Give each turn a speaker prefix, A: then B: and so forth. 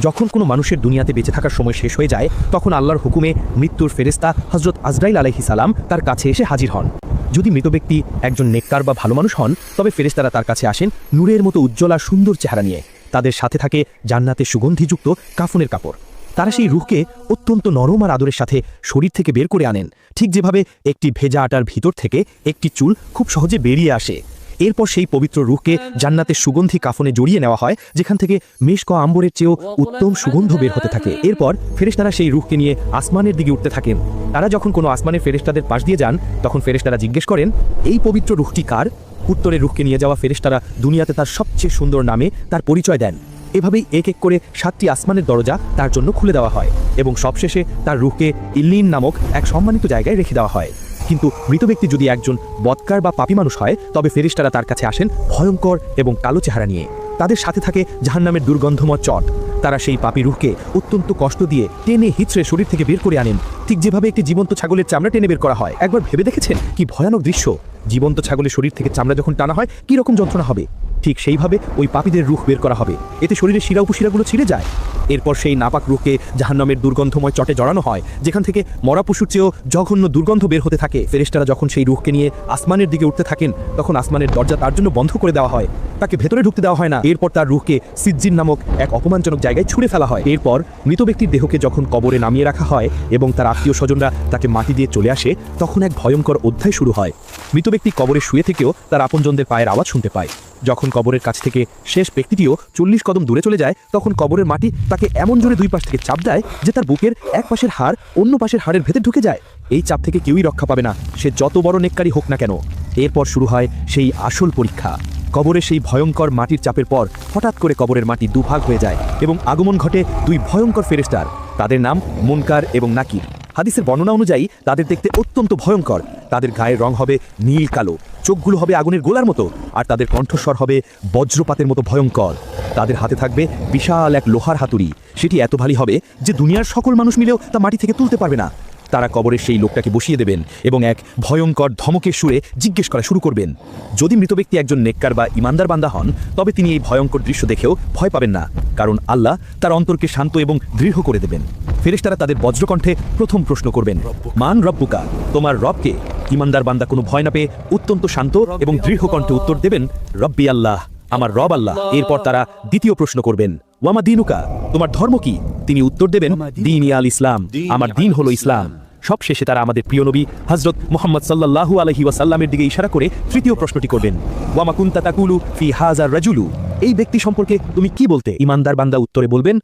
A: যখন কোনো মানুষের দুনিয়াতে বেঁচে থাকার সময় শেষ হয়ে যায় তখন আল্লাহর হুকুমে মৃত্যুর ফেরেশতা হযরত আজরাইল আলাইহিস সালাম তার কাছে এসে হাজির হন। যদি মৃত ব্যক্তি একজন নেককার বা ভালো মানুষ হন তবে ফেরেশতারা তার কাছে আসেন নূরের মতো উজ্জ্বল আর সুন্দর চেহারা নিয়ে। তাদের সাথে থাকে জান্নাতে সুগন্ধিযুক্ত কাফনের কাপড়। তারা সেই রূহকে অত্যন্ত নরম আর আদরের সাথে শরীর থেকে বের করে আনেন, ঠিক যেভাবে একটি ভেজা আটার ভিতর থেকে একটি চুল খুব সহজে বেরিয়ে আসে। এরপর সেই পবিত্র রূহকে জান্নাতের সুগন্ধি কাফনে জড়িয়ে নেওয়া হয়, যেখান থেকে মেশক আম্বরের চেয়েও উত্তম সুগন্ধ বের হতে থাকে। এরপর ফেরেশতারা সেই রূহকে নিয়ে আসমানের দিকে উঠতে থাকেন। তারা যখন কোনো আসমানের ফেরেশতাদের পাশ দিয়ে যান তখন ফেরেশতারা জিজ্ঞেস করেন, এই পবিত্র রূহটি কার? উত্তরে রূহকে নিয়ে যাওয়া ফেরেশতারা দুনিয়াতে তার সবচেয়ে সুন্দর নামে তার পরিচয় দেন। এভাবেই এক এক করে 7টি আসমানের দরজা তার জন্য খুলে দেওয়া হয় এবং সবশেষে তার রূহকে ইল্লিন নামক এক সম্মানিত জায়গায় রেখে দেওয়া হয়। কিন্তু মৃত ব্যক্তি যদি একজন বদকার বা পাপী মানুষ হয় তবে ফেরেশতারা তার কাছে আসেন ভয়ঙ্কর এবং কালো চেহারা নিয়ে। তাদের সাথে থাকে জাহান্নামের দুর্গন্ধময় চট। তারা সেই পাপী রূহকে অত্যন্ত কষ্ট দিয়ে টেনে হিচড়ে শরীর থেকে বের করে আনেন, ঠিক যেভাবে একটি জীবন্ত ছাগলের চামড়া টেনে বের করা হয়। একবার ভেবে দেখেছেন কি ভয়ানক দৃশ্য? জীবন্ত ছাগলের শরীর থেকে চামড়া যখন টানা হয় কি রকম যন্ত্রণা হবে? ঠিক সেইভাবে ওই পাপীদের রূহ বের করা হবে, এতে শরীরের শিরা উপশিরাগুলো ছিঁড়ে যায়। এরপর সেই নাপাক রূহকে জাহান্নামের দুর্গন্ধময় চটে জড়ানো হয়, যেখান থেকে মরা পশুর চেয়েও জঘন্য দুর্গন্ধ বের হতে থাকে। ফেরেশতারা যখন সেই রূহকে নিয়ে আসমানের দিকে উঠতে থাকেন তখন আসমানের দরজা তার জন্য বন্ধ করে দেওয়া হয়, তাকে ভেতরে ঢুকতে দেওয়া হয় না। এরপর তার রূহকে সিজ্জিন নামক এক অপমানজনক জায়গায় ছুঁড়ে ফেলা হয়। এরপর মৃত ব্যক্তির দেহকে যখন কবরে নামিয়ে রাখা হয় এবং তার আত্মীয় স্বজনরা তাকে মাটি দিয়ে চলে আসে তখন এক ভয়ঙ্কর অধ্যায় শুরু হয়। মৃত ব্যক্তি কবরে শুয়ে থেকেও তার আপনজনদের পায়ের আওয়াজ শুনতে পায়। যখন কবরের কাছ থেকে শেষ ব্যক্তিটিও 40 কদম দূরে চলে যায় তখন কবরের মাটি তাকে এমন জোরে দুই পাশ থেকে চাপ দেয় যে তার বুকের এক পাশের হাড় অন্য পাশের হাড়ের ভেতর ঢুকে যায়। এই চাপ থেকে কেউই রক্ষা পাবে না, সে যত বড় নেককারী হোক না কেন। এরপর শুরু হয় সেই আসল পরীক্ষা। কবরের সেই ভয়ঙ্কর মাটির চাপের পর হঠাৎ করে কবরের মাটি দুভাগ হয়ে যায় এবং আগমন ঘটে দুই ভয়ঙ্কর ফেরেশতার। তাদের নাম মুনকার এবং নাকির। হাদিসের বর্ণনা অনুযায়ী তাদের দেখতে অত্যন্ত ভয়ঙ্কর। তাদের গায়ের রং হবে নীল কালো, চোখগুলো হবে আগুনের গোলার মতো, আর তাদের কণ্ঠস্বর হবে বজ্রপাতের মতো ভয়ঙ্কর। তাদের হাতে থাকবে বিশাল এক লোহার হাতুড়ি, সেটি এত ভারী হবে যে দুনিয়ার সকল মানুষ মিলেও তা মাটি থেকে তুলতে পারবে না। তারা কবরের সেই লোকটাকে বসিয়ে দেবেন এবং এক ভয়ঙ্কর ধমকের সুরে জিজ্ঞেস করা শুরু করবেন। যদি মৃত ব্যক্তি একজন নেককার বা ইমানদার বান্দা হন তবে তিনি এই ভয়ঙ্কর দৃশ্য দেখেও ভয় পাবেন না, কারণ আল্লাহ তার অন্তরকে শান্ত এবং দৃঢ় করে দেবেন। ফেরেশতারা তাদের বজ্রকণ্ঠে প্রথম প্রশ্ন করবেন, মান রব্বুকা, তোমার রবকে? ইমানদার বান্দা কোনো ভয় না পেয়ে অত্যন্ত শান্ত এবং দৃঢ় কণ্ঠে উত্তর দেবেন, রব্বি আল্লাহ, আমার রব আল্লাহ। এরপর তারা দ্বিতীয় প্রশ্ন করবেন, ওয়ামা দিনুকা, তোমার ধর্ম কি? তিনি উত্তর দেবেন, দীন আল ইসলাম, আমার দিন হলো ইসলাম। সবশেষে তারা আমাদের প্রিয় নবী হযরত মুহাম্মদ সাল্লাল্লাহু আলাইহি ওয়াসাল্লামের দিকে ইশারা করে তৃতীয় প্রশ্নটি করবেন, ওয়ামা কুনতা তাকুলু ফি হাযার রাজুলু, এই ব্যক্তি সম্পর্কে তুমি কি বলতে? ইমানদার বান্দা উত্তরে বলবেন,